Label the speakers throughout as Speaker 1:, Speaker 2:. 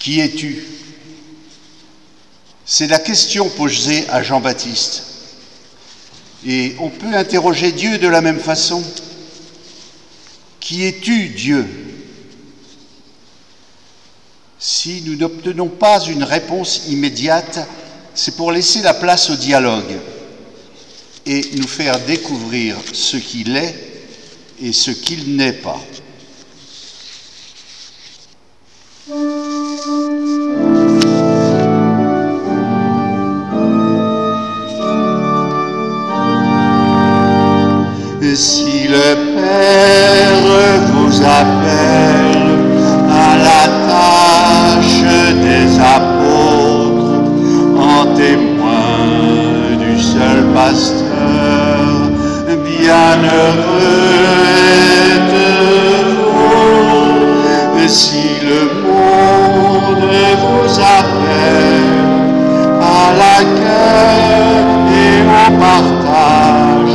Speaker 1: Qui es-tu? C'est la question posée à Jean-Baptiste. Et on peut interroger Dieu de la même façon. Qui es-tu, Dieu? Si nous n'obtenons pas une réponse immédiate, c'est pour laisser la place au dialogue et nous faire découvrir ce qu'il est et ce qu'il n'est pas. Si le Père vous appelle à la tâche des apôtres, en témoin du seul pasteur, bienheureux êtes-vous. Si le monde vous appelle à l'accueil et au partage,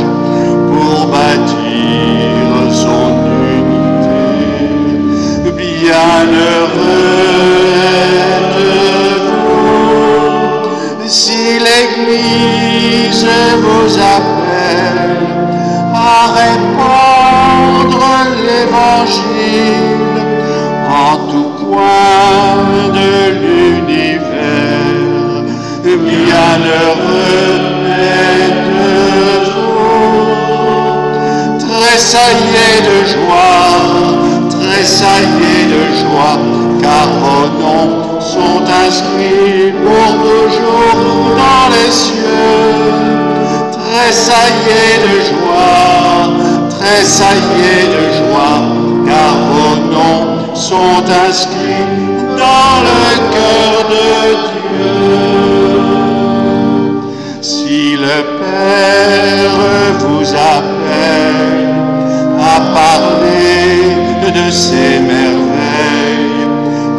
Speaker 1: pour bâtir son unité, bienheureux êtes-vous. Si l'Église vous appelle à répandre l'Évangile en tout coin de l'univers, bienheureux êtes-vous. Tressaillez de joie, tressaillez de joie, car vos noms sont inscrits pour toujours dans les cieux. Tressaillez de joie, tressaillez de joie, car vos noms sont inscrits dans le cœur de Dieu. Si le Père vous appelle à parler de ses merveilles,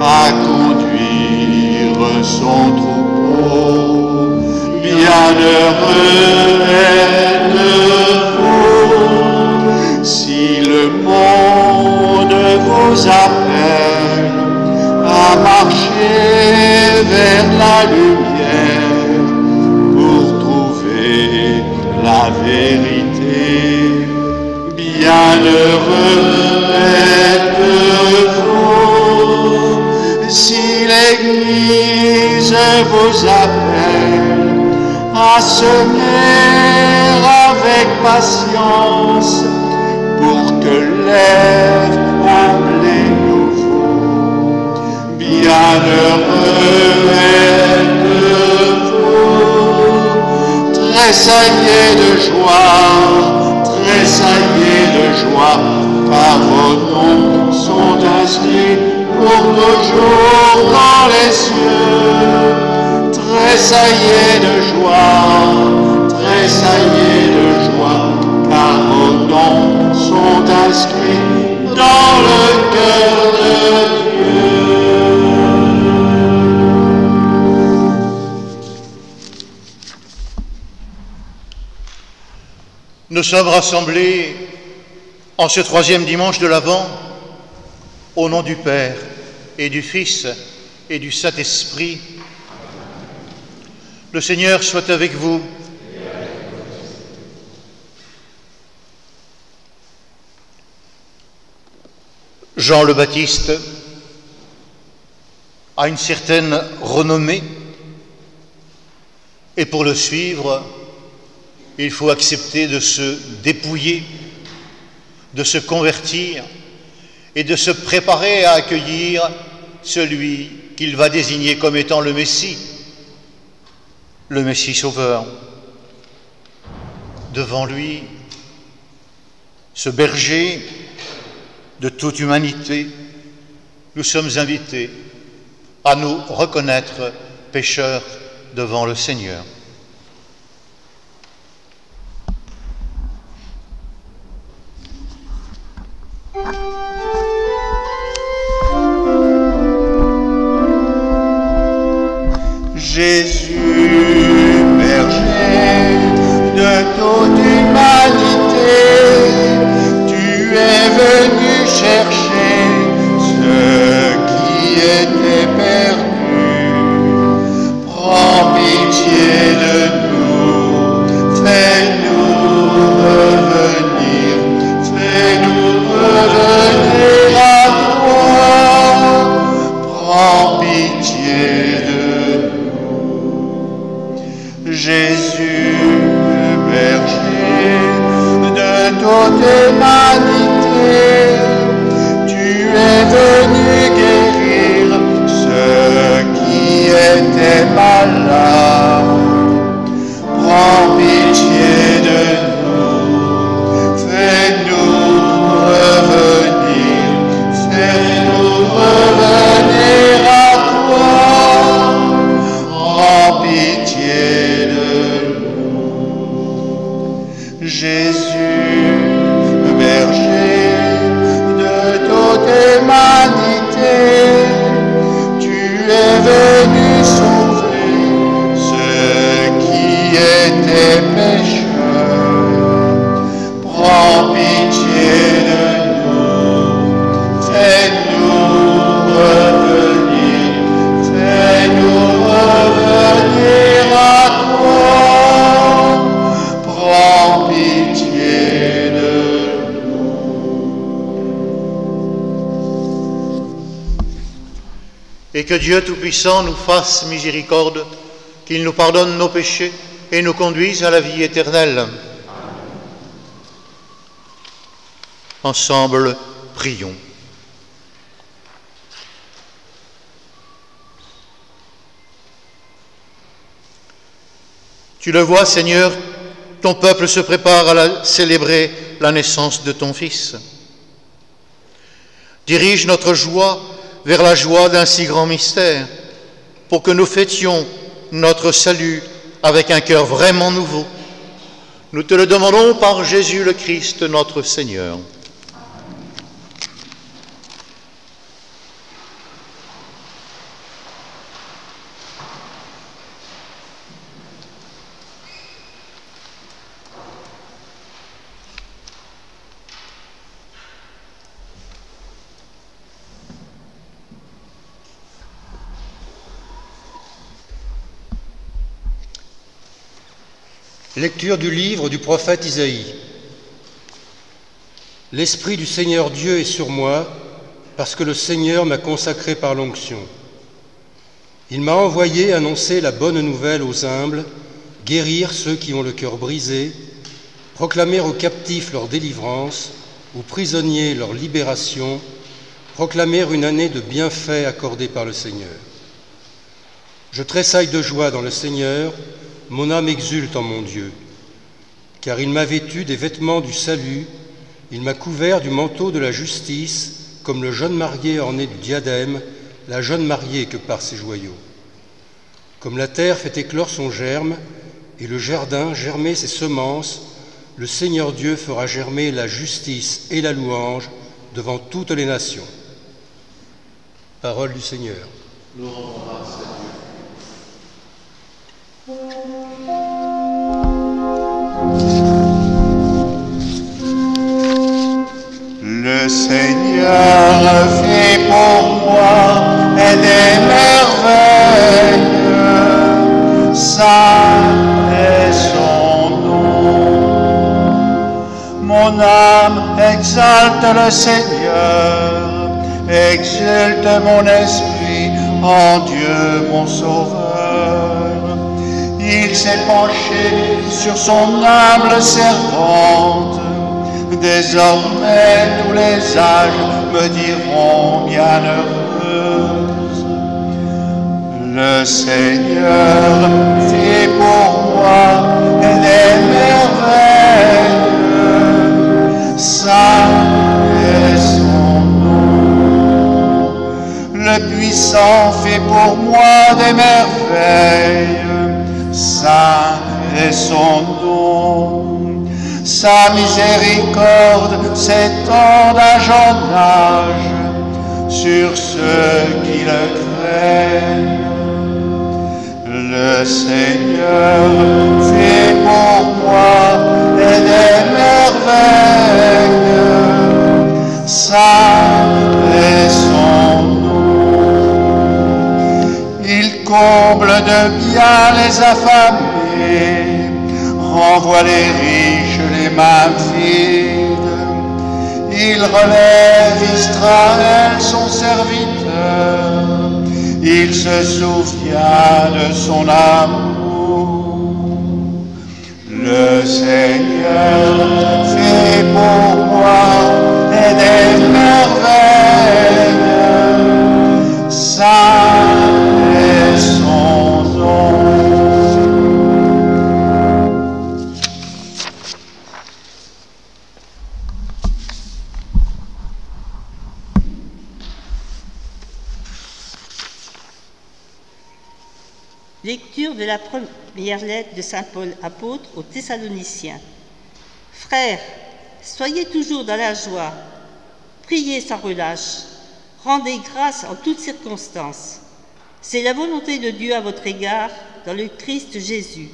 Speaker 1: à conduire son troupeau, bienheureux êtes-vous. Si le monde vous appelle à marcher vers la lumière pour trouver la vérité, bienheureux êtes-vous. Si l'Église vous appelle à semer avec patience pour que l'herbe un blé nouveau, bienheureux êtes-vous. Tressaillez de joie, tressaillez de joie, car vos noms sont inscrits pour toujours dans les cieux. Tressaillez de joie, tressaillez de joie, car vos noms sont inscrits dans le cœur de Dieu.
Speaker 2: Nous sommes rassemblés en ce troisième dimanche de l'Avent au nom du Père et du Fils et du Saint-Esprit. Le Seigneur soit avec vous. Jean le Baptiste a une certaine renommée et pour le suivre, il faut accepter de se dépouiller, de se convertir et de se préparer à accueillir celui qu'il va désigner comme étant le Messie sauveur. Devant lui, ce berger de toute humanité, nous sommes invités à nous reconnaître pécheurs devant le Seigneur.
Speaker 1: Jésus, berger de toute humanité, tu es venu chercher ceux qui étaient perdus.
Speaker 2: et que Dieu Tout-Puissant nous fasse miséricorde, qu'il nous pardonne nos péchés et nous conduise à la vie éternelle. Ensemble, prions. Tu le vois, Seigneur, ton peuple se prépare à célébrer la naissance de ton Fils. Dirige notre joie vers la joie d'un si grand mystère, pour que nous fêtions notre salut avec un cœur vraiment nouveau. Nous te le demandons par Jésus le Christ, notre Seigneur.
Speaker 3: Lecture du livre du prophète Isaïe. L'Esprit du Seigneur Dieu est sur moi, parce que le Seigneur m'a consacré par l'onction. Il m'a envoyé annoncer la bonne nouvelle aux humbles, guérir ceux qui ont le cœur brisé, proclamer aux captifs leur délivrance, aux prisonniers leur libération, proclamer une année de bienfaits accordée par le Seigneur. Je tressaille de joie dans le Seigneur, mon âme exulte en mon Dieu, car il m'a vêtu des vêtements du salut, il m'a couvert du manteau de la justice, comme le jeune marié orné du diadème, la jeune mariée que par ses joyaux. Comme la terre fait éclore son germe, et le jardin germer ses semences, le Seigneur Dieu fera germer la justice et la louange devant toutes les nations. Parole du Seigneur.
Speaker 1: Nous rendons grâce à Dieu. Le Seigneur fait pour moi des merveilles, saint est son nom. Mon âme exalte le Seigneur, exulte mon esprit en Dieu mon Sauveur. Il s'est penché sur son humble servante. Désormais tous les âges me diront bienheureuse. Le Seigneur fait pour moi des merveilles, saint est son nom. Le puissant fait pour moi des merveilles, saint est son nom. Sa miséricorde s'étend d'âge en âge sur ceux qui le craignent. Le Seigneur fait pour moi des merveilles, saint est son nom. Il comble de bien les affamés, renvoie les riches les mains vides. Il relève Israël son serviteur, il se souvient de son amour. Le Seigneur fait pour moi des merveilles, saint est son nom.
Speaker 4: Lecture de la première lettre de saint Paul apôtre aux Thessaloniciens. Frères, soyez toujours dans la joie, priez sans relâche, rendez grâce en toutes circonstances. C'est la volonté de Dieu à votre égard dans le Christ Jésus.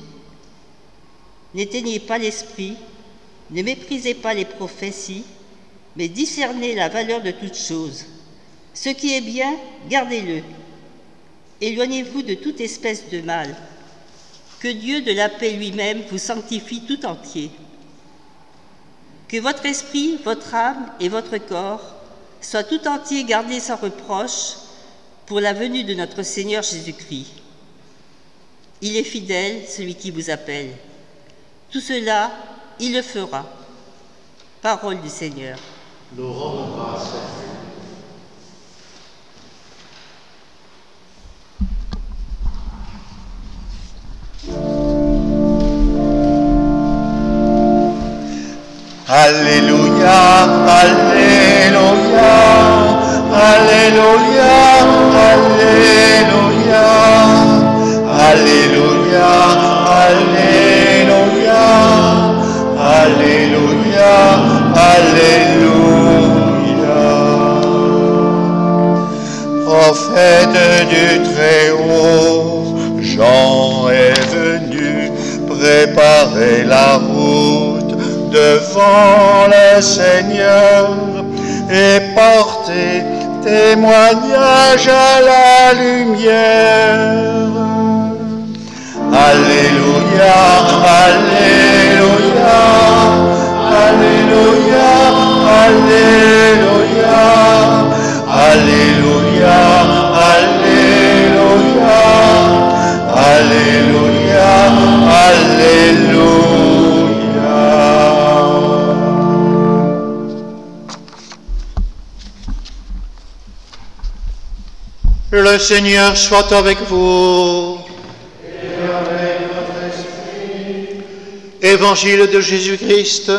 Speaker 4: N'éteignez pas l'esprit, ne méprisez pas les prophéties, mais discernez la valeur de toutes choses. Ce qui est bien, gardez-le. Éloignez-vous de toute espèce de mal. Que Dieu de la paix lui-même vous sanctifie tout entier. Que votre esprit, votre âme et votre corps soient tout entiers gardés sans reproche pour la venue de notre Seigneur Jésus-Christ. Il est fidèle, celui qui vous appelle. Tout cela, il le fera. Parole du Seigneur.
Speaker 2: Nous rendons grâce à Dieu.
Speaker 1: Alléluia, Alléluia, Alléluia, Alléluia, Alléluia, Alléluia, Alléluia, Alléluia. Prophète du Très-Haut, Jean est venu préparer la route devant le Seigneur et porter témoignage à la lumière. Alléluia, Alléluia, Alléluia, Alléluia, Alléluia, Alléluia, Alléluia, Alléluia. Le Seigneur soit avec vous. Et avec votre esprit. Évangile de Jésus-Christ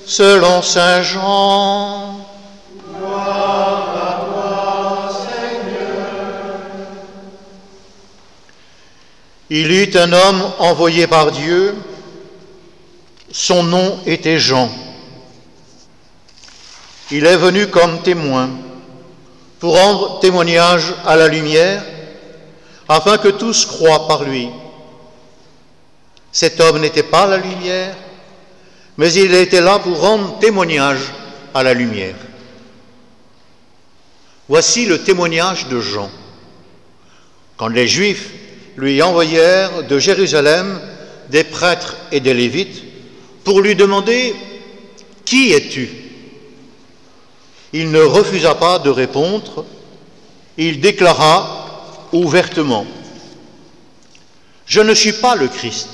Speaker 1: selon saint Jean. Gloire à toi, Seigneur. Il eut un homme envoyé par Dieu. Son nom était Jean. Il est venu comme témoin pour rendre témoignage à la lumière, afin que tous croient par lui. Cet homme n'était pas la lumière, mais il était là pour rendre témoignage à la lumière. Voici le témoignage de Jean. Quand les Juifs lui envoyèrent de Jérusalem des prêtres et des Lévites pour lui demander « Qui es-tu » il ne refusa pas de répondre, il déclara ouvertement « Je ne suis pas le Christ ».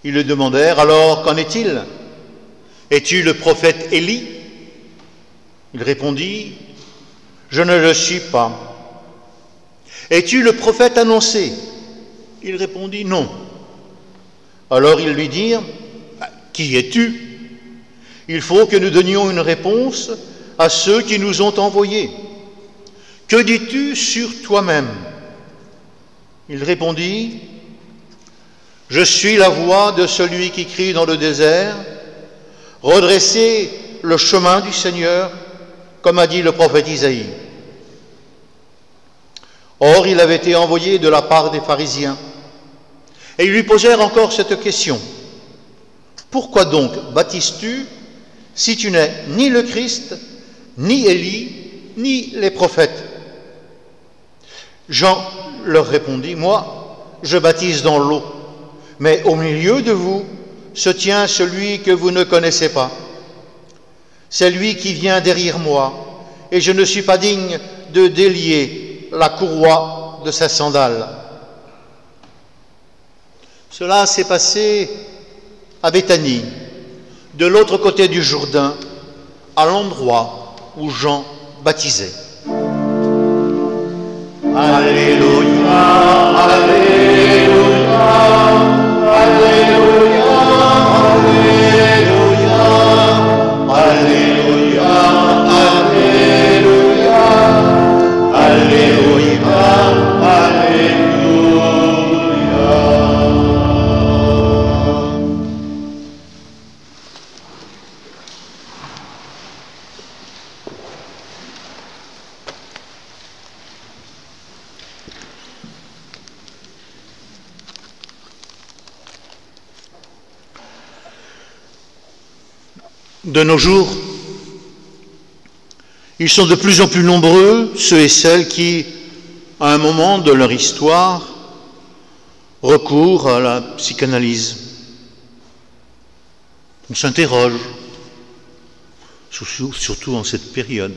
Speaker 1: Ils lui demandèrent « Alors, qu'en est-il? Es-tu le prophète Élie ?» Il répondit « Je ne le suis pas. » « Es-tu le prophète annoncé ?» Il répondit « Non. » Alors ils lui dirent « Qui es-tu ? Il faut que nous donnions une réponse à ceux qui nous ont envoyés. Que dis-tu sur toi-même » Il répondit « Je suis la voix de celui qui crie dans le désert, redressez le chemin du Seigneur, comme a dit le prophète Isaïe. » Or, il avait été envoyé de la part des pharisiens. Et ils lui posèrent encore cette question. « Pourquoi donc baptises-tu si tu n'es ni le Christ, ni Élie, ni les prophètes ?» Jean leur répondit, « Moi, je baptise dans l'eau, mais au milieu de vous se tient celui que vous ne connaissez pas. C'est lui qui vient derrière moi, et je ne suis pas digne de délier la courroie de sa sandale. » Cela s'est passé à Béthanie, de l'autre côté du Jourdain, à l'endroit où Jean baptisait. Alléluia, Alléluia, Alléluia, Alléluia, Alléluia, Alléluia, Alléluia, Alléluia. De nos jours, ils sont de plus en plus nombreux, ceux et celles qui, à un moment de leur histoire, recourent à la psychanalyse. On s'interroge, surtout en cette période.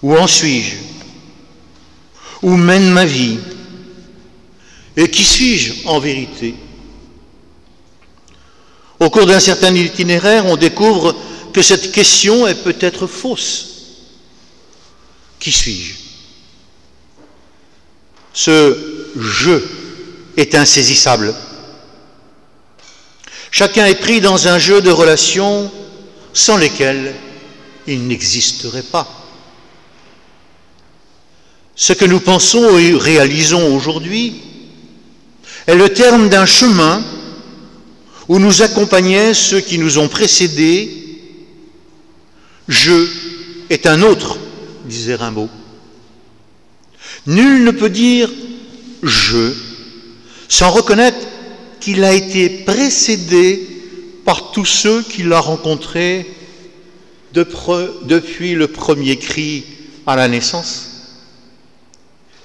Speaker 1: Où en suis-je?
Speaker 2: Où mène ma vie? Et qui suis-je en vérité? Au cours d'un certain itinéraire, on découvre que cette question est peut-être fausse. Qui suis-je? Ce « je » est insaisissable. Chacun est pris dans un jeu de relations sans lesquelles il n'existerait pas. Ce que nous pensons et réalisons aujourd'hui est le terme d'un chemin où nous accompagnaient ceux qui nous ont précédés. Je est un autre, disait Rimbaud. Nul ne peut dire je sans reconnaître qu'il a été précédé par tous ceux qu'il a rencontrés depuis le premier cri à la naissance.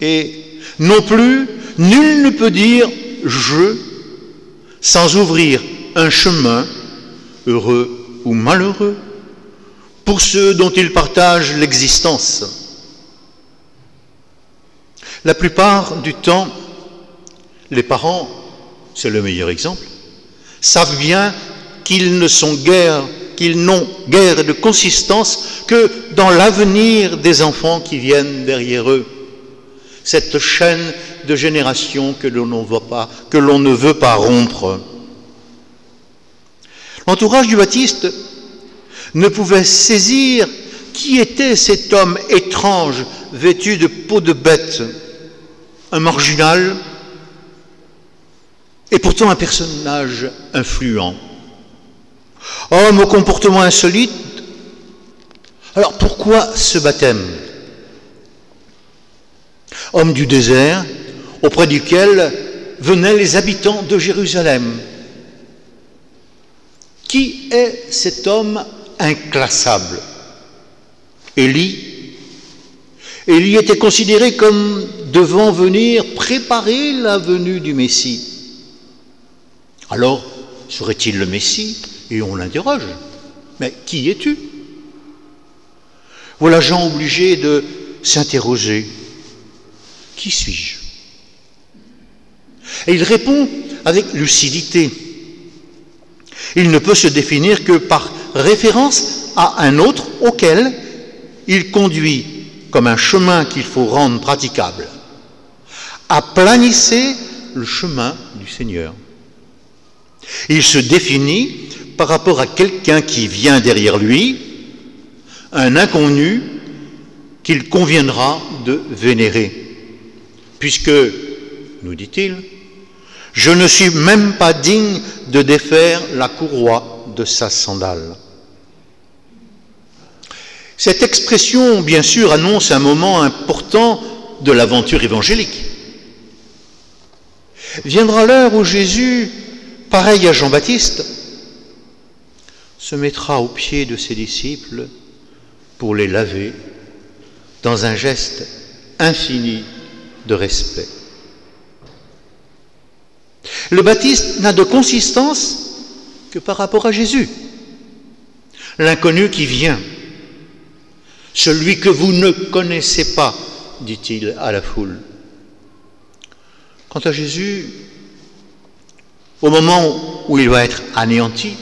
Speaker 2: Et non plus, nul ne peut dire je sans ouvrir un chemin, heureux ou malheureux, pour ceux dont il partage l'existence. La plupart du temps, les parents, c'est le meilleur exemple, savent bien qu'ils n'ont guère de consistance que dans l'avenir des enfants qui viennent derrière eux. Cette chaîne de générations que l'on ne veut pas rompre. L'entourage du Baptiste ne pouvait saisir qui était cet homme étrange, vêtu de peau de bête, un marginal, et pourtant un personnage influent. Homme au comportement insolite. Alors pourquoi ce baptême? Homme du désert, auprès duquel venaient les habitants de Jérusalem. Qui est cet homme inclassable? Élie. Élie était considéré comme devant venir préparer la venue du Messie. Alors, serait-il le Messie? Et on l'interroge. Mais qui es-tu? Voilà Jean obligé de s'interroger. Qui suis-je? Et il répond avec lucidité. Il ne peut se définir que par référence à un autre auquel il conduit comme un chemin qu'il faut rendre praticable. Aplanissez le chemin du Seigneur. Il se définit par rapport à quelqu'un qui vient derrière lui, un inconnu qu'il conviendra de vénérer. Puisque, nous dit-il, je ne suis même pas digne de défaire la courroie de sa sandale. Cette expression, bien sûr, annonce un moment important de l'aventure évangélique. Viendra l'heure où Jésus, pareil à Jean-Baptiste, se mettra aux pieds de ses disciples pour les laver dans un geste infini de respect. Le baptiste n'a de consistance que par rapport à Jésus, l'inconnu qui vient, celui que vous ne connaissez pas, dit-il à la foule. Quant à Jésus, au moment où il va être anéanti,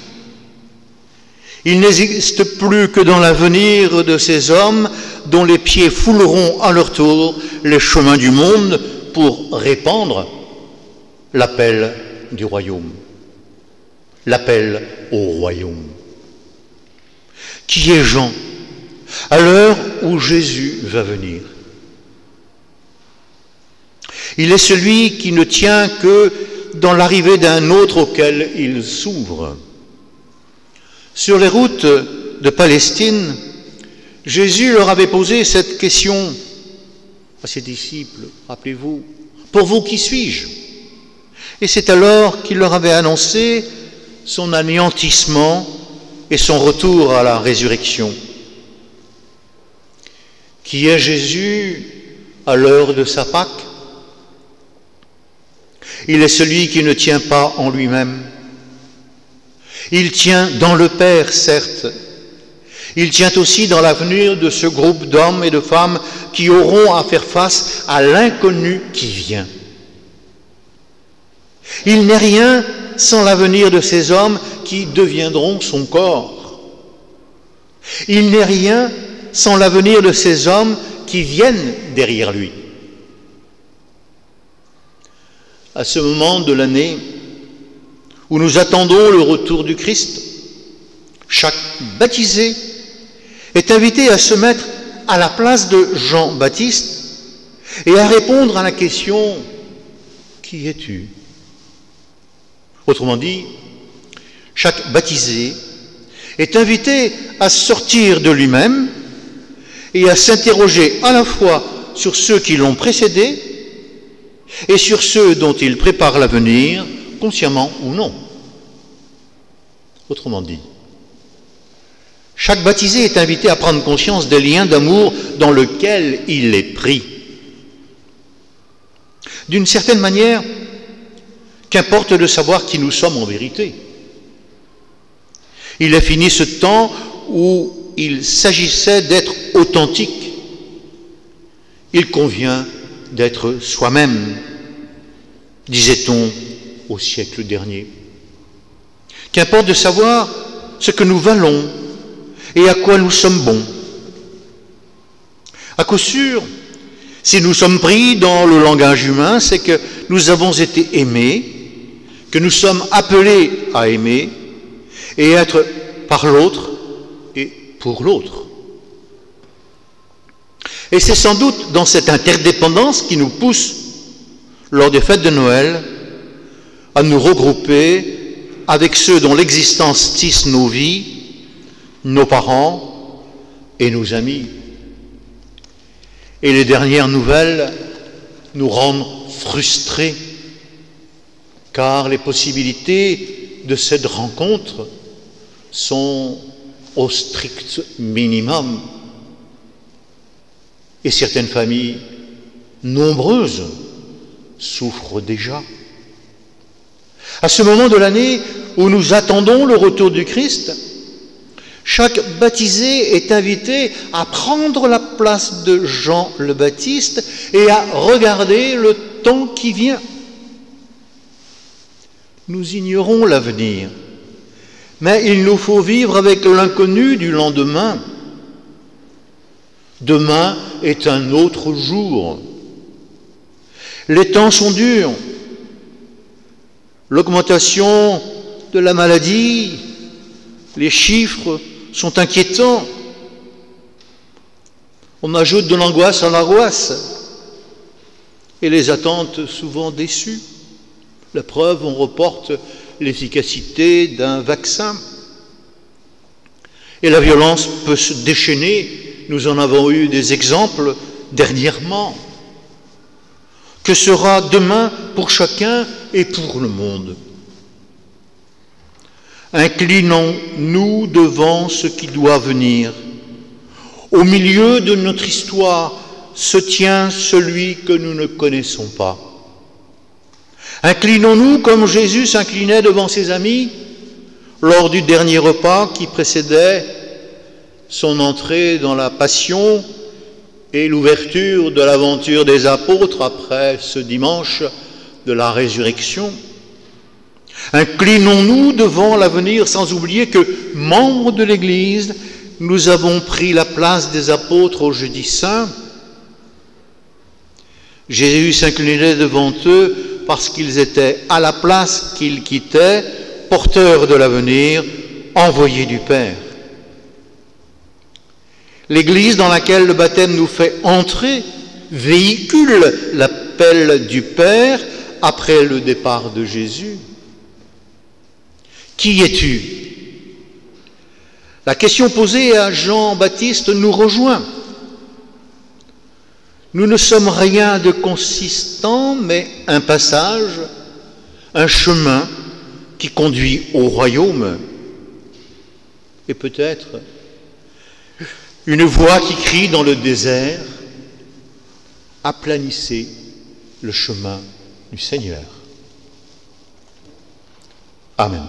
Speaker 2: il n'existe plus que dans l'avenir de ces hommes dont les pieds fouleront à leur tour les chemins du monde pour répandre l'appel du royaume, l'appel au royaume. Qui est Jean à l'heure où Jésus va venir? Il est celui qui ne tient que dans l'arrivée d'un autre auquel il s'ouvre. Sur les routes de Palestine, Jésus leur avait posé cette question à ses disciples, rappelez-vous, pour vous qui suis-je? Et c'est alors qu'il leur avait annoncé son anéantissement et son retour à la résurrection. Qui est Jésus à l'heure de sa Pâque? Il est celui qui ne tient pas en lui-même. Il tient dans le Père, certes. Il tient aussi dans l'avenir de ce groupe d'hommes et de femmes qui auront à faire face à l'inconnu qui vient. Il n'est rien sans l'avenir de ces hommes qui deviendront son corps. Il n'est rien sans l'avenir de ces hommes qui viennent derrière lui. À ce moment de l'année où nous attendons le retour du Christ, chaque baptisé est invité à se mettre à la place de Jean-Baptiste et à répondre à la question « Qui es-tu » ? Autrement dit, chaque baptisé est invité à sortir de lui-même et à s'interroger à la fois sur ceux qui l'ont précédé et sur ceux dont il prépare l'avenir, consciemment ou non. Autrement dit, chaque baptisé est invité à prendre conscience des liens d'amour dans lesquels il est pris. D'une certaine manière, qu'importe de savoir qui nous sommes en vérité. Il est fini ce temps où il s'agissait d'être authentique. Il convient d'être soi-même, disait-on au siècle dernier. Qu'importe de savoir ce que nous valons et à quoi nous sommes bons. À coup sûr, si nous sommes pris dans le langage humain, c'est que nous avons été aimés, que nous sommes appelés à aimer et être par l'autre et pour l'autre. Et c'est sans doute dans cette interdépendance qui nous pousse, lors des fêtes de Noël, à nous regrouper avec ceux dont l'existence tisse nos vies, nos parents et nos amis. Et les dernières nouvelles nous rendent frustrés, car les possibilités de cette rencontre sont au strict minimum. Et certaines familles, nombreuses, souffrent déjà. À ce moment de l'année où nous attendons le retour du Christ, chaque baptisé est invité à prendre la place de Jean le Baptiste et à regarder le temps qui vient. Nous ignorons l'avenir, mais il nous faut vivre avec l'inconnu du lendemain. Demain est un autre jour. Les temps sont durs. L'augmentation de la maladie, les chiffres sont inquiétants. On ajoute de l'angoisse à l'angoisse et les attentes souvent déçues. La preuve, on reporte l'efficacité d'un vaccin. Et la violence peut se déchaîner. Nous en avons eu des exemples dernièrement. Que sera demain pour chacun et pour le monde? Inclinons-nous devant ce qui doit venir. Au milieu de notre histoire se tient celui que nous ne connaissons pas. Inclinons-nous comme Jésus s'inclinait devant ses amis lors du dernier repas qui précédait son entrée dans la passion et l'ouverture de l'aventure des apôtres après ce dimanche de la résurrection. Inclinons-nous devant l'avenir sans oublier que, membres de l'Église, nous avons pris la place des apôtres au jeudi saint. Jésus s'inclinait devant eux parce qu'ils étaient à la place qu'ils quittaient, porteurs de l'avenir, envoyés du Père. L'Église dans laquelle le baptême nous fait entrer véhicule l'appel du Père après le départ de Jésus. Qui es-tu? La question posée à Jean-Baptiste nous rejoint. Nous ne sommes rien de consistant, mais un passage, un chemin qui conduit au royaume. Et peut-être une voix qui crie dans le désert, aplanissez le chemin du Seigneur. Amen.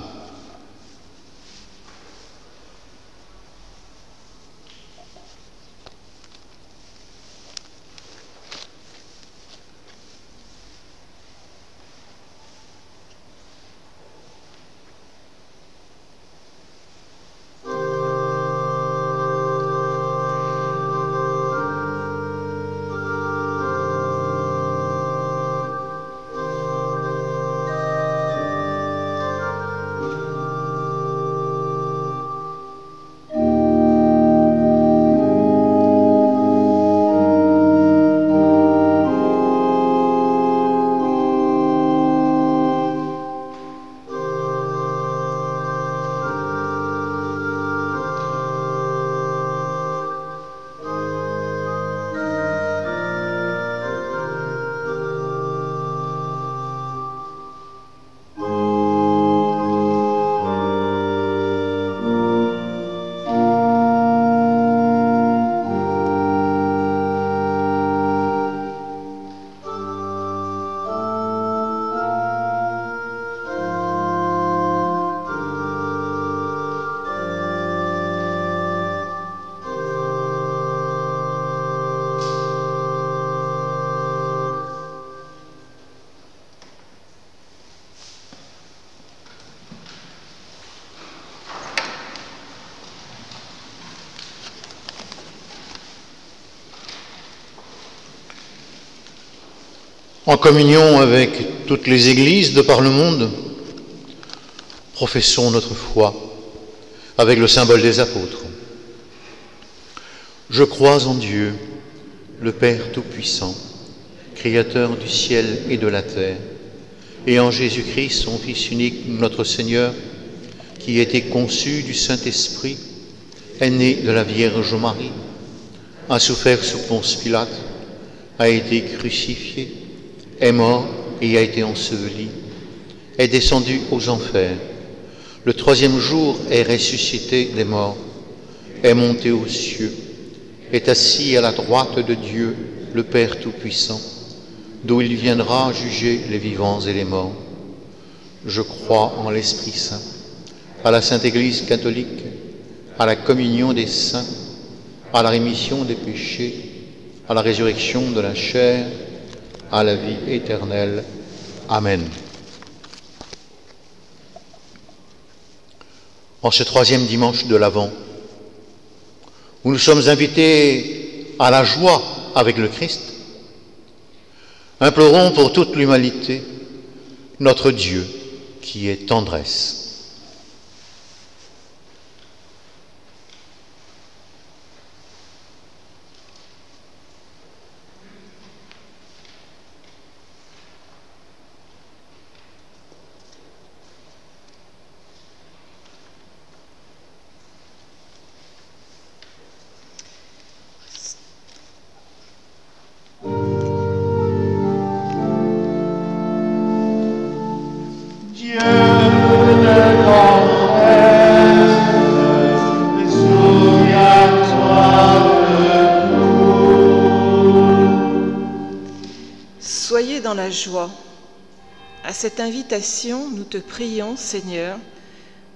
Speaker 2: En communion avec toutes les églises de par le monde, professons notre foi avec le symbole des apôtres. Je crois en Dieu, le Père Tout-Puissant, Créateur du ciel et de la terre, et en Jésus-Christ, son Fils unique, notre Seigneur, qui a été conçu du Saint-Esprit, est né de la Vierge Marie, a souffert sous Ponce Pilate, a été crucifié, est mort et a été enseveli, est descendu aux enfers. Le troisième jour est ressuscité des morts, est monté aux cieux, est assis à la droite de Dieu, le Père Tout-Puissant, d'où il viendra juger les vivants et les morts. Je crois en l'Esprit Saint, à la Sainte Église catholique, à la communion des saints, à la rémission des péchés, à la résurrection de la chair, à la vie éternelle. Amen. En ce troisième dimanche de l'Avent, où nous sommes invités à la joie avec le Christ, implorons pour toute l'humanité notre Dieu qui est tendresse.
Speaker 5: Soyez dans la joie. À cette invitation, nous te prions, Seigneur,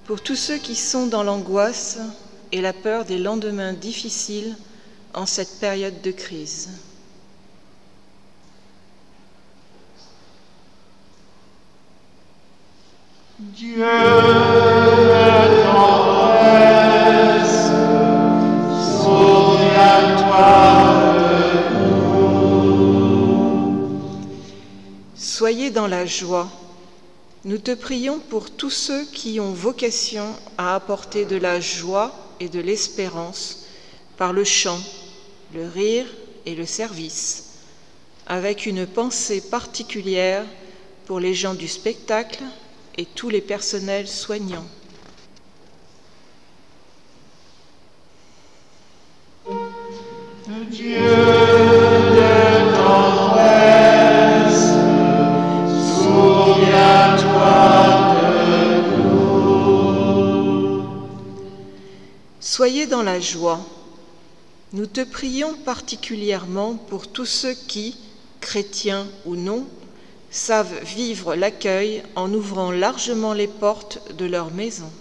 Speaker 5: pour tous ceux qui sont dans l'angoisse et la peur des lendemains difficiles en cette période de crise.
Speaker 6: Dieu de tendresse, souviens-toi de nous.
Speaker 5: Soyez dans la joie. Nous te prions pour tous ceux qui ont vocation à apporter de la joie et de l'espérance par le chant, le rire et le service, avec une pensée particulière pour les gens du spectacle et tous les personnels soignants.
Speaker 6: Dieu de tendresse, souviens-toi de nous.
Speaker 5: Soyez dans la joie. Nous te prions particulièrement pour tous ceux qui, chrétiens ou non, savent vivre l'accueil en ouvrant largement les portes de leur maison.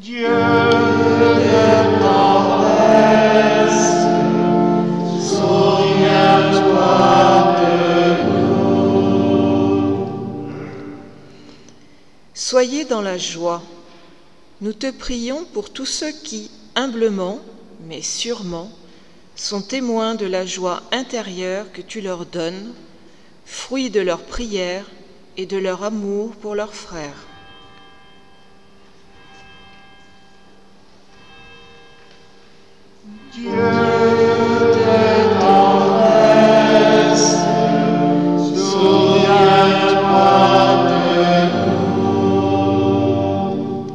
Speaker 6: Dieu de tendresse, souviens-toi de nous.
Speaker 5: Soyez dans la joie. Nous te prions pour tous ceux qui, humblement, mais sûrement, sont témoins de la joie intérieure que tu leur donnes, fruit de leur prière et de leur amour pour leurs frères.
Speaker 6: Dieu de tendresse, souviens-toi de nous.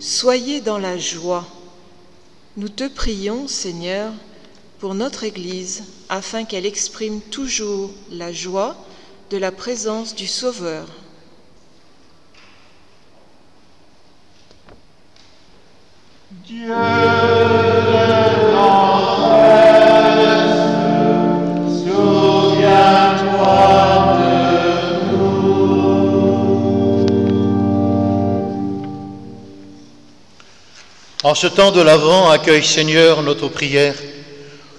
Speaker 5: Soyez dans la joie. Nous te prions, Seigneur, pour notre Église, afin qu'elle exprime toujours la joie de la présence du Sauveur.
Speaker 6: Dieu de tendresse, souviens-toi de nous.
Speaker 2: En ce temps de l'Avent, accueille, Seigneur, notre prière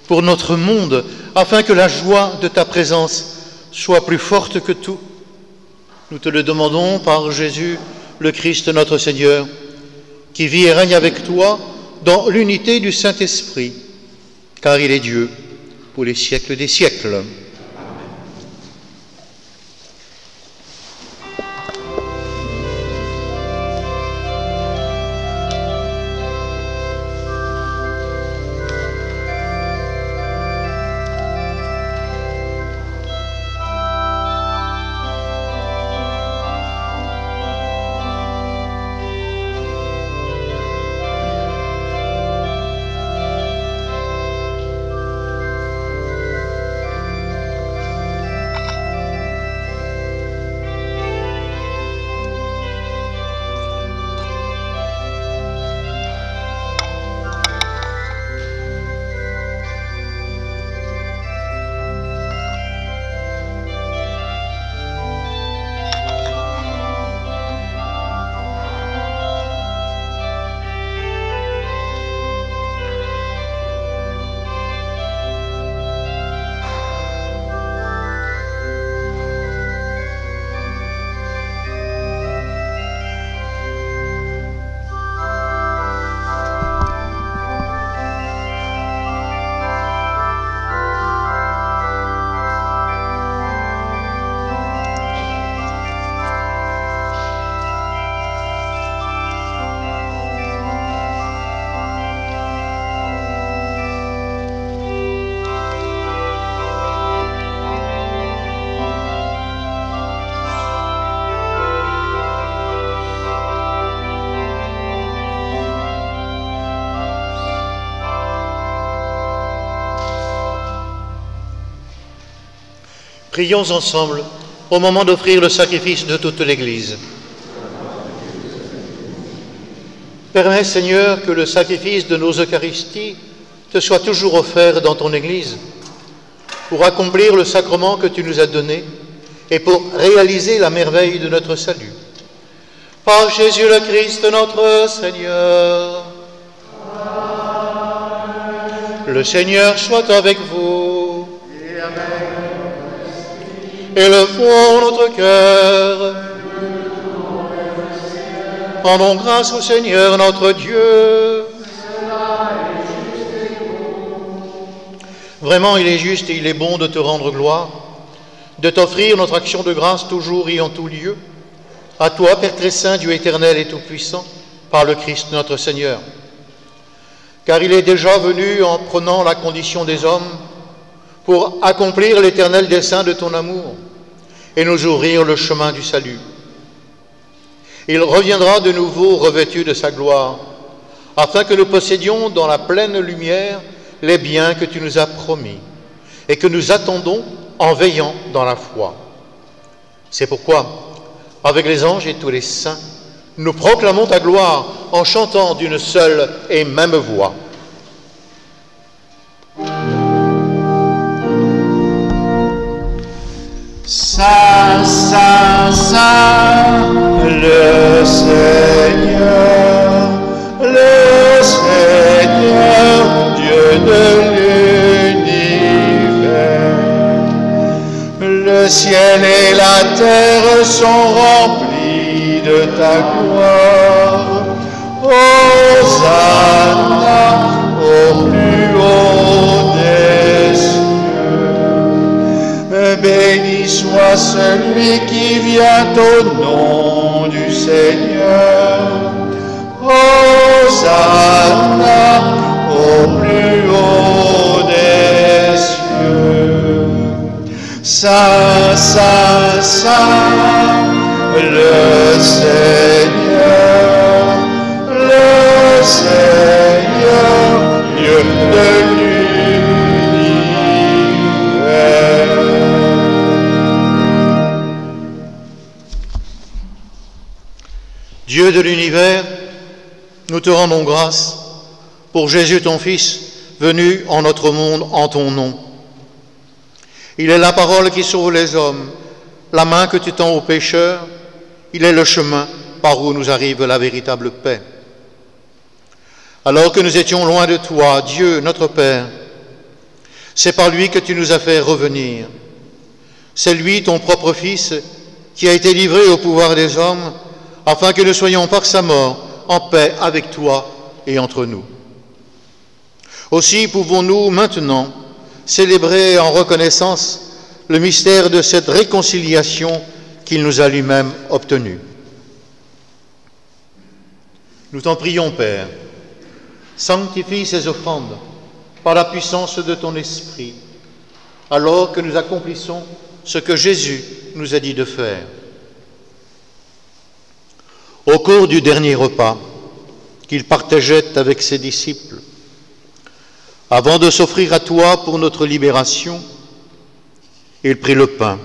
Speaker 2: pour notre monde, afin que la joie de ta présence soit plus forte que tout. Nous te le demandons par Jésus, le Christ notre Seigneur, qui vit et règne avec toi dans l'unité du Saint-Esprit, car il est Dieu pour les siècles des siècles. Prions ensemble au moment d'offrir le sacrifice de toute l'Église. Permets, Seigneur, que le sacrifice de nos Eucharisties te soit toujours offert dans ton Église, pour accomplir le sacrement que tu nous as donné et pour réaliser la merveille de notre salut. Par Jésus le Christ, notre Seigneur. Amen. Le Seigneur soit avec vous.
Speaker 6: Et avec
Speaker 2: Élevons notre cœur. Rendons grâce au Seigneur notre Dieu. Vraiment, il est juste et il est bon de te rendre gloire, de t'offrir notre action de grâce toujours et en tout lieu. À toi, Père très saint, Dieu éternel et tout-puissant, par le Christ notre Seigneur. Car il est déjà venu en prenant la condition des hommes pour accomplir l'éternel dessein de ton amour et nous ouvrir le chemin du salut. Il reviendra de nouveau revêtu de sa gloire, afin que nous possédions dans la pleine lumière les biens que tu nous as promis et que nous attendons en veillant dans la foi. C'est pourquoi, avec les anges et tous les saints, nous proclamons ta gloire en chantant d'une seule et même voix.
Speaker 6: Saint, Saint, Saint, le Seigneur, Dieu de l'univers. Le ciel et la terre sont remplis de ta gloire. Hosanna au plus haut des cieux. Béni soit celui qui vient au nom du Seigneur. Hosanna au plus haut des cieux. Saint, Saint, Saint, le Seigneur, Dieu de l'univers.
Speaker 2: Dieu de l'univers, nous te rendons grâce pour Jésus ton Fils, venu en notre monde en ton nom. Il est la parole qui sauve les hommes, la main que tu tends aux pécheurs, il est le chemin par où nous arrive la véritable paix. Alors que nous étions loin de toi, Dieu, notre Père, c'est par lui que tu nous as fait revenir. C'est lui, ton propre Fils, qui a été livré au pouvoir des hommes, afin que nous soyons par sa mort en paix avec toi et entre nous. Aussi pouvons-nous maintenant célébrer en reconnaissance le mystère de cette réconciliation qu'il nous a lui-même obtenue. Nous t'en prions, Père, sanctifie ces offrandes par la puissance de ton Esprit, alors que nous accomplissons ce que Jésus nous a dit de faire. Au cours du dernier repas qu'il partageait avec ses disciples, avant de s'offrir à toi pour notre libération, il prit le pain.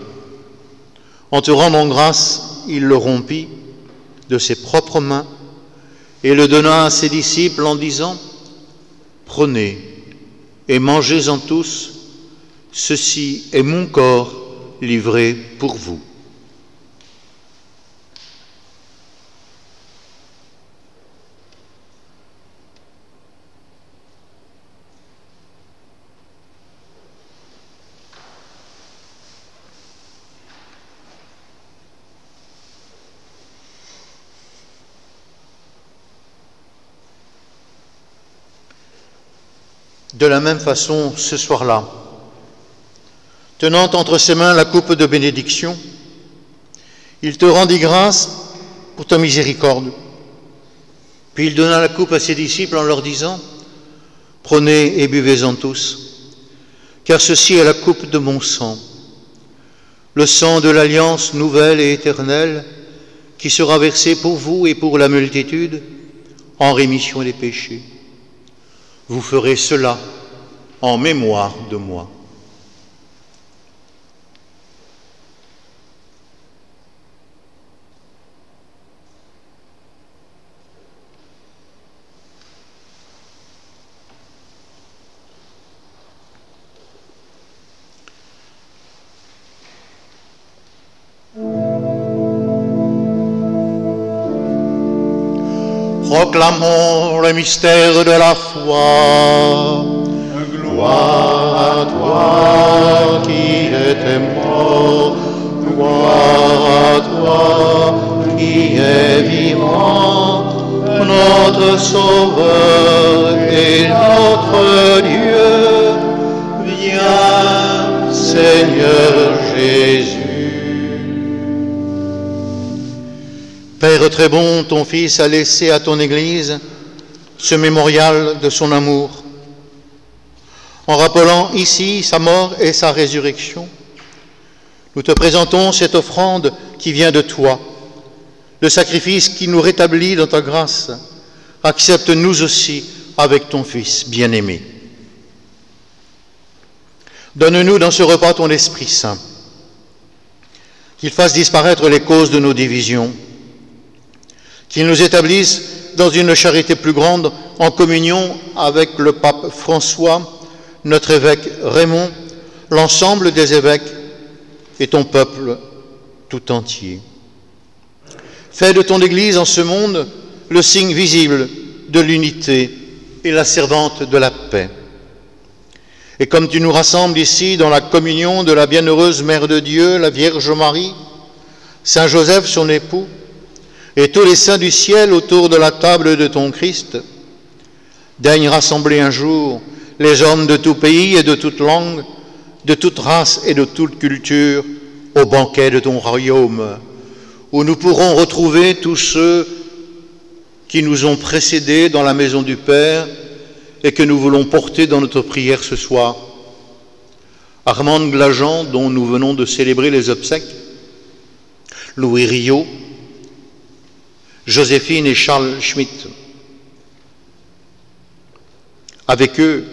Speaker 2: En te rendant grâce, il le rompit de ses propres mains et le donna à ses disciples en disant : « Prenez et mangez-en tous, ceci est mon corps livré pour vous. » De la même façon, ce soir-là, tenant entre ses mains la coupe de bénédiction, il te rendit grâce pour ta miséricorde. Puis il donna la coupe à ses disciples en leur disant : « Prenez et buvez-en tous, car ceci est la coupe de mon sang, le sang de l'alliance nouvelle et éternelle qui sera versé pour vous et pour la multitude en rémission des péchés. Vous ferez cela en mémoire de moi. » Proclamons le mystère de la foi. Gloire à toi qui étais mort, gloire à toi qui es vivant, notre Sauveur et notre Dieu. Viens, Seigneur Jésus. Père très bon, ton Fils a laissé à ton Église ce mémorial de son amour. En rappelant ici sa mort et sa résurrection, nous te présentons cette offrande qui vient de toi, le sacrifice qui nous rétablit dans ta grâce. Accepte nous aussi avec ton Fils bien-aimé. Donne-nous dans ce repas ton Esprit Saint, qu'il fasse disparaître les causes de nos divisions, qu'il nous établisse dans une charité plus grande en communion avec le pape François, notre évêque Raymond, l'ensemble des évêques et ton peuple tout entier. Fais de ton Église en ce monde le signe visible de l'unité et la servante de la paix. Et comme tu nous rassembles ici dans la communion de la bienheureuse Mère de Dieu, la Vierge Marie, Saint Joseph son époux, et tous les saints du ciel autour de la table de ton Christ, daigne rassembler un jour les hommes de tout pays et de toute langue, de toute race et de toute culture, au banquet de ton royaume, où nous pourrons retrouver tous ceux qui nous ont précédés dans la maison du Père et que nous voulons porter dans notre prière ce soir. Armande Glajean, dont nous venons de célébrer les obsèques, Louis Riot, Joséphine et Charles Schmitt. Avec eux,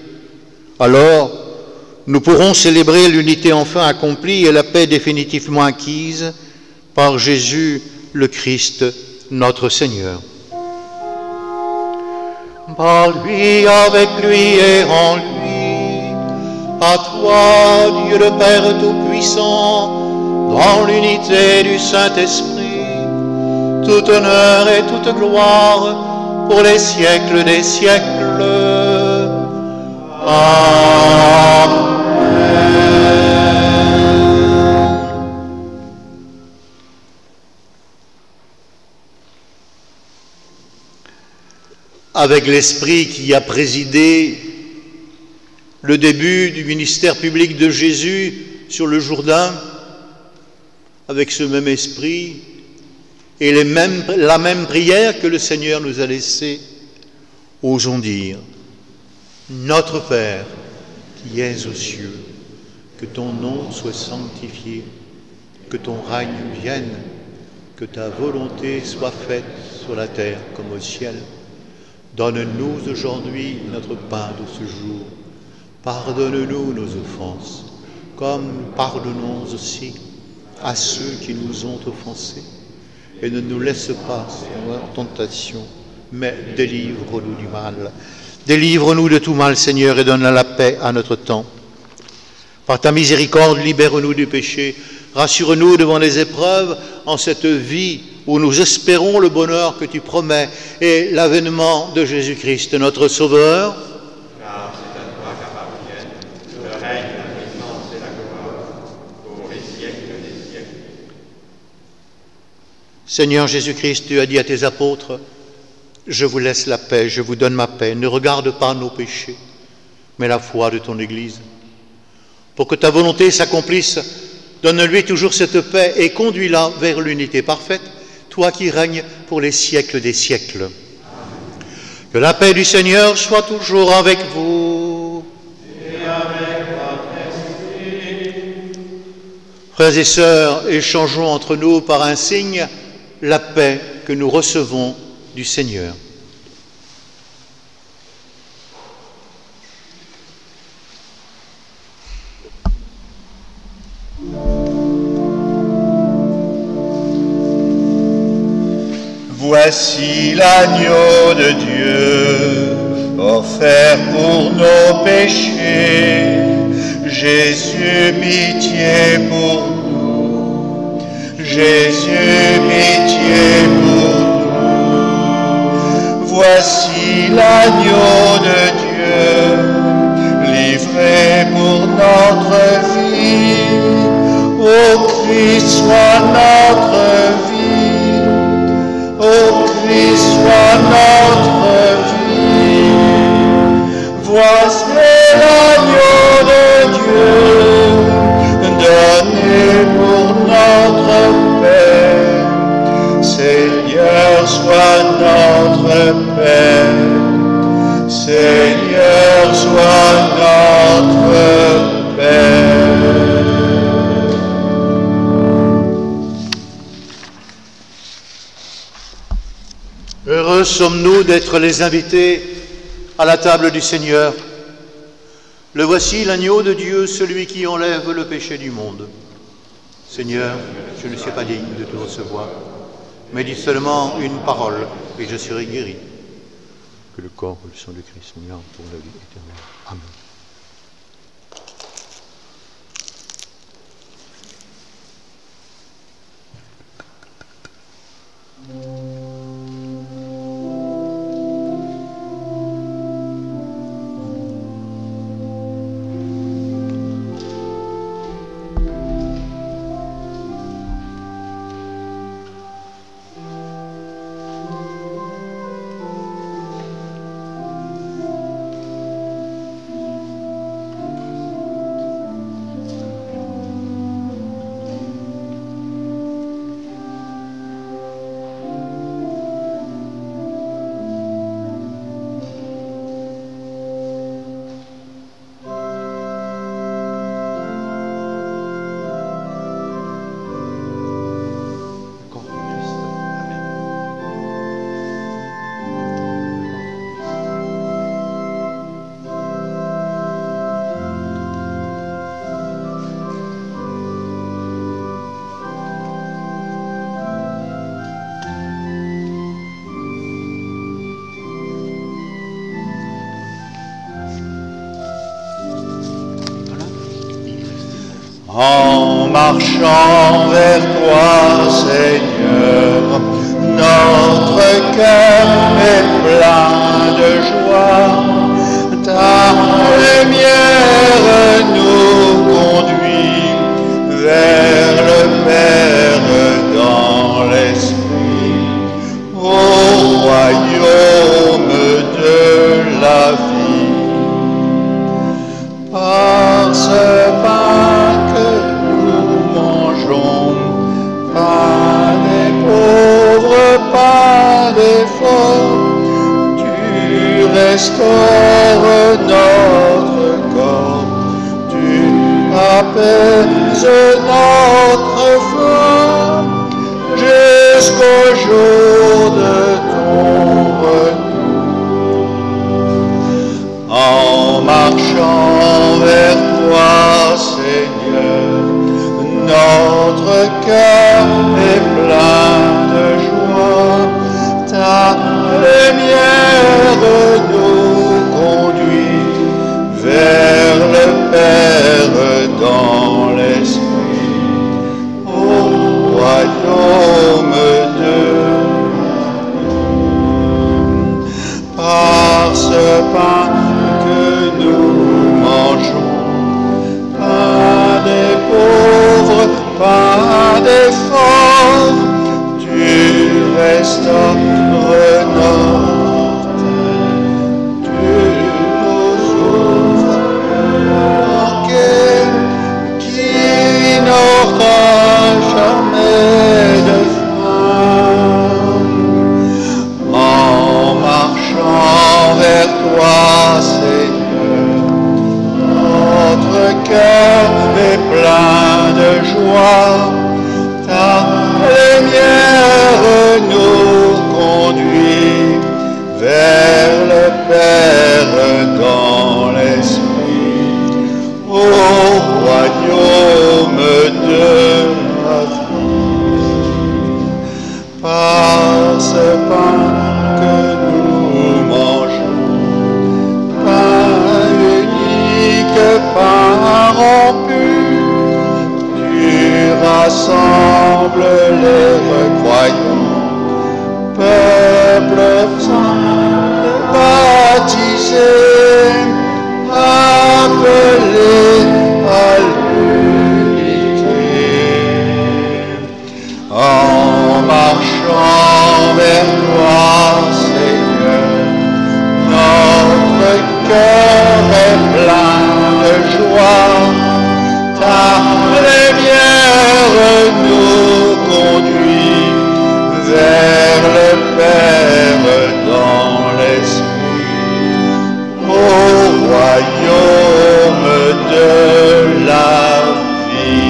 Speaker 2: alors, nous pourrons célébrer l'unité enfin accomplie et la paix définitivement acquise par Jésus le Christ, notre Seigneur. Par lui, avec lui et en lui, à toi, Dieu le Père Tout-Puissant, dans l'unité du Saint-Esprit, tout honneur et toute gloire pour les siècles des siècles. Amen. Avec l'Esprit qui a présidé le début du ministère public de Jésus sur le Jourdain, avec ce même esprit et la même prière que le Seigneur nous a laissée, osons dire: Notre Père qui es aux cieux, que ton nom soit sanctifié, que ton règne vienne, que ta volonté soit faite sur la terre comme au ciel. Donne-nous aujourd'hui notre pain de ce jour. Pardonne-nous nos offenses, comme nous pardonnons aussi à ceux qui nous ont offensés. Et ne nous laisse pas dans la tentation, mais délivre-nous du mal. Délivre-nous de tout mal, Seigneur, et donne la paix à notre temps. Par ta miséricorde, libère-nous du péché. Rassure-nous devant les épreuves en cette vie où nous espérons le bonheur que tu promets et l'avènement de Jésus-Christ, notre Sauveur.
Speaker 7: Car c'est à toi qu'appartiennent le règne, la puissance et la gloire pour les siècles des siècles.
Speaker 2: Seigneur Jésus-Christ, tu as dit à tes apôtres: je vous laisse la paix, je vous donne ma paix. Ne regarde pas nos péchés, mais la foi de ton Église. Pour que ta volonté s'accomplisse, donne-lui toujours cette paix et conduis-la vers l'unité parfaite, toi qui règnes pour les siècles des siècles. Que la paix du Seigneur soit toujours avec vous.
Speaker 6: Et avec votre esprit.
Speaker 2: Frères et sœurs, échangeons entre nous par un signe la paix que nous recevons du Seigneur.
Speaker 6: Voici l'agneau de Dieu, offert pour nos péchés. Jésus, pitié pour nous. Jésus, pitié pour nous. Voici l'agneau de Dieu, livré pour notre vie. Ô Christ, sois notre vie. Ô Christ, sois notre vie. Voici l'agneau de Dieu, donné pour notre paix. Seigneur, sois notre paix. Seigneur, sois notre paix.
Speaker 2: Heureux sommes-nous d'être les invités à la table du Seigneur. Le voici l'agneau de Dieu, celui qui enlève le péché du monde. Seigneur, je ne suis pas digne de te recevoir, mais dis seulement une parole et je serai guéri. Que le corps et le sang de Christ soient là pour la vie éternelle. Amen.
Speaker 6: En marchant vers toi, Seigneur, notre cœur est plein de joie. Ta lumière nous conduit vers le Père dans l'esprit, au royaume de la vie. restaures notre corps, tu apaises notre faim jusqu'au jour de ton retour. En marchant vers toi, Seigneur, notre cœur est plein de joie. Ta lumière nous conduit vers le Père dans l'esprit, au royaume de par ce pain que nous mangeons, pain des pauvres, pain des forts, tu restaures notre terre, tu nous ouvres un quai qui n'aura jamais de fin. En marchant vers toi, Seigneur, notre cœur est plein de joie. Ta lumière nous conduit vers le Père dans l'esprit, au royaume de la vie. Par ce pain que nous mangeons, pain unique, pain rompu, tu rassembles les croyants, peuple saint baptisé, appelé à l'unité. En marchant vers toi, Seigneur, notre cœur est plein de joie. Ta lumière nous conduit vers le Père dans l'esprit, au royaume de la vie.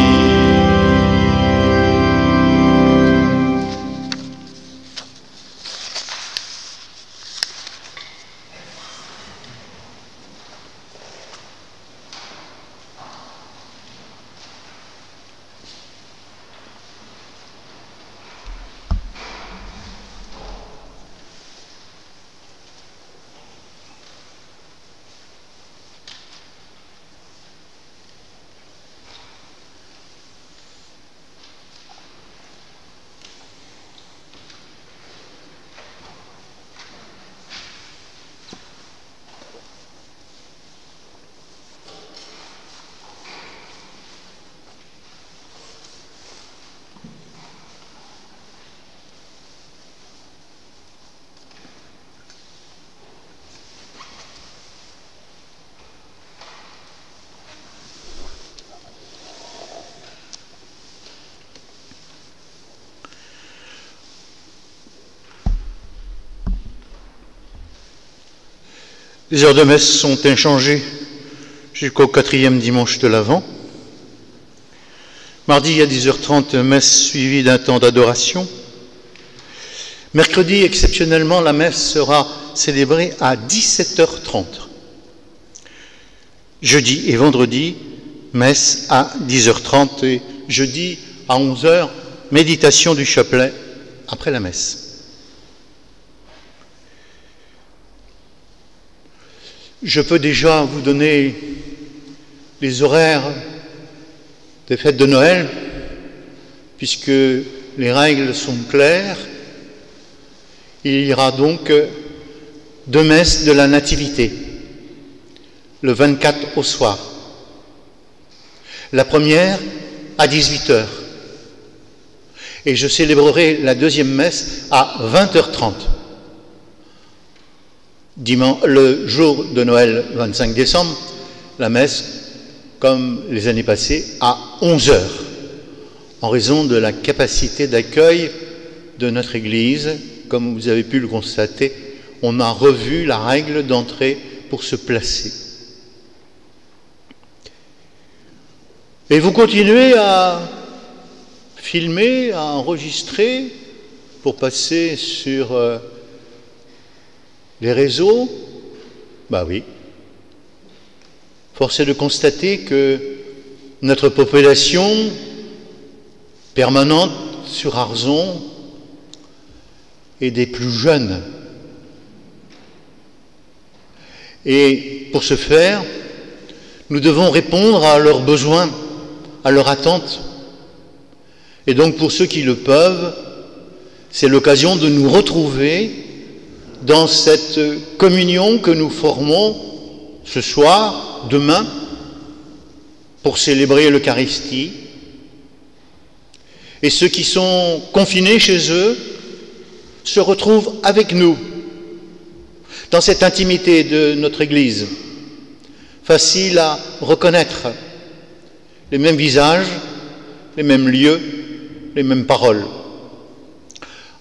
Speaker 6: Les heures de messe sont inchangées jusqu'au 4e dimanche de l'Avent. Mardi à 10h30, messe suivie d'un temps d'adoration. Mercredi, exceptionnellement, la messe sera célébrée à 17h30. Jeudi et vendredi, messe à 10h30 et jeudi à 11h, méditation du chapelet après la messe. Je peux déjà vous donner les horaires des fêtes de Noël, puisque les règles sont claires. Il y aura donc 2 messes de la Nativité, le 24 au soir. La première à 18h. Et je célébrerai la 2e messe à 20h30. Le jour de Noël, 25 décembre, la messe, comme les années passées, à 11h, en raison de la capacité d'accueil de notre Église, comme vous avez pu le constater on a revu la règle d'entrée pour se placer. Et vous continuez à filmer, à enregistrer pour passer sur les réseaux? Ben oui. Force est de constater que notre population permanente sur Arzon est des plus jeunes. Et pour ce faire, nous devons répondre à leurs besoins, à leurs attentes. Et donc pour ceux qui le peuvent, c'est l'occasion de nous retrouver dans cette communion que nous formons ce soir, demain, pour célébrer l'Eucharistie. Et ceux qui sont confinés chez eux se retrouvent avec nous dans cette intimité de notre Église, facile à reconnaître, les mêmes visages, les mêmes lieux, les mêmes paroles.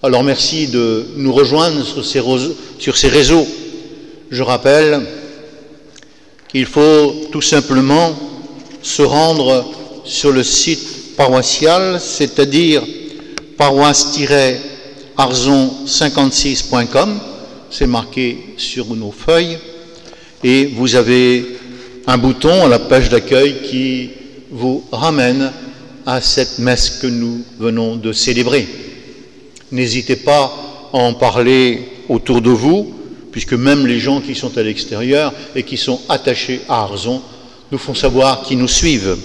Speaker 6: Alors merci de nous rejoindre sur ces réseaux. Je rappelle qu'il faut tout simplement se rendre sur le site paroissial, c'est-à-dire paroisse-arzon56.com, c'est marqué sur nos feuilles, et vous avez un bouton à la page d'accueil qui vous ramène à cette messe que nous venons de célébrer. N'hésitez pas à en parler autour de vous, puisque même les gens qui sont à l'extérieur et qui sont attachés à Arzon nous font savoir qu'ils nous suivent.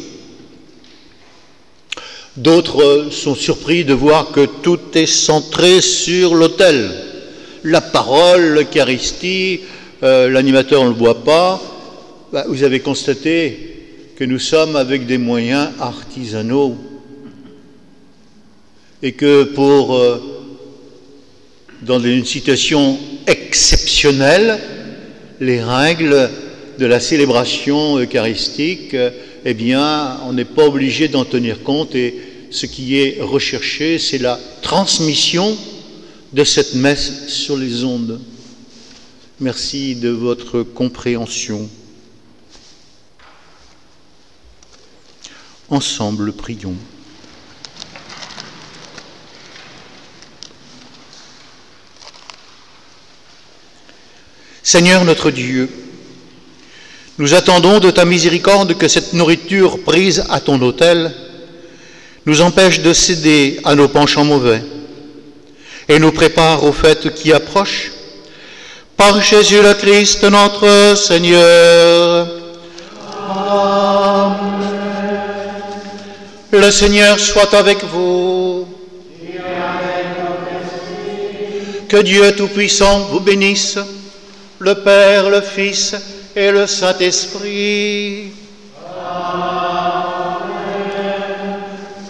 Speaker 6: D'autres sont surpris de voir que tout est centré sur l'autel. La parole, l'Eucharistie, l'animateur on ne le voit pas. Vous avez constaté que nous sommes avec des moyens artisanaux et que dans une situation exceptionnelle, les règles de la célébration eucharistique, eh bien, on n'est pas obligé d'en tenir compte, et ce qui est recherché, c'est la transmission de cette messe sur les ondes. Merci de votre compréhension. Ensemble, prions. Seigneur notre Dieu, nous attendons de ta miséricorde que cette nourriture prise à ton autel nous empêche de céder à nos penchants mauvais et nous prépare aux fêtes qui approchent. Par Jésus le Christ, notre Seigneur. Amen. Le Seigneur soit avec vous. Et avec votre esprit. Que Dieu Tout-Puissant vous bénisse, le Père, le Fils et le Saint-Esprit. Amen.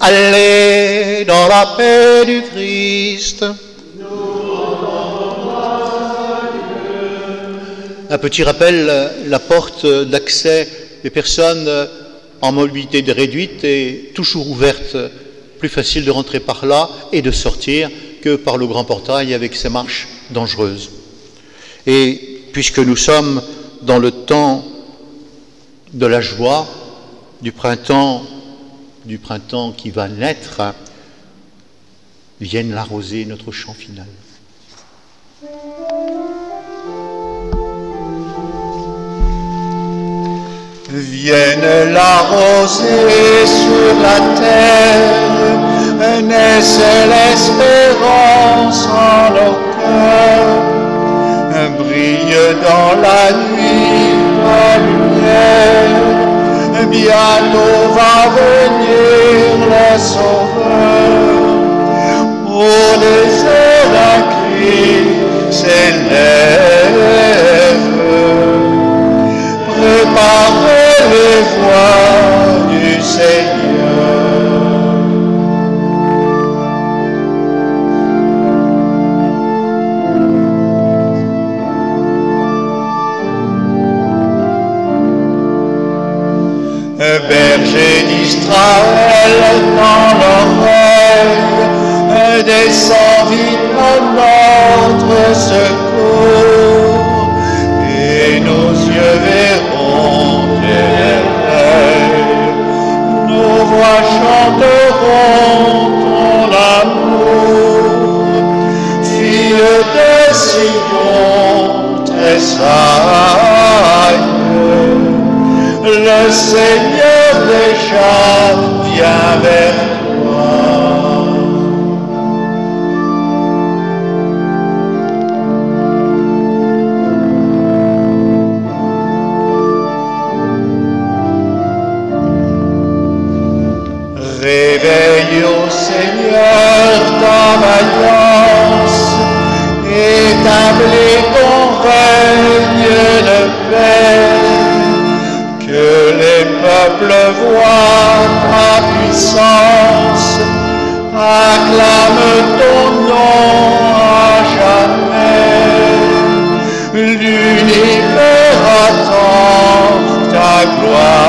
Speaker 6: Allez dans la paix du Christ. Un petit rappel, la porte d'accès des personnes en mobilité réduite est toujours ouverte. Plus facile de rentrer par là et de sortir que par le grand portail avec ses marches dangereuses. Et puisque nous sommes dans le temps de la joie, du printemps qui va naître, vienne l'arroser notre chant final.
Speaker 2: Vienne l'arroser sur la terre, naisse l'espérance en nos cœurs. Brille dans la nuit la lumière, bientôt va venir le Sauveur. Oh, les ailes d'un cri s'élèvent, préparez les voies du Seigneur. Berger d'Israël, dans l'oreille, descends vite à notre secours.
Speaker 8: Le Seigneur déjà vient vers toi. Réveille au Seigneur ton alliance, établis ton règne de paix, que les peuples voient ta puissance, acclament ton nom à jamais, l'univers attend ta gloire.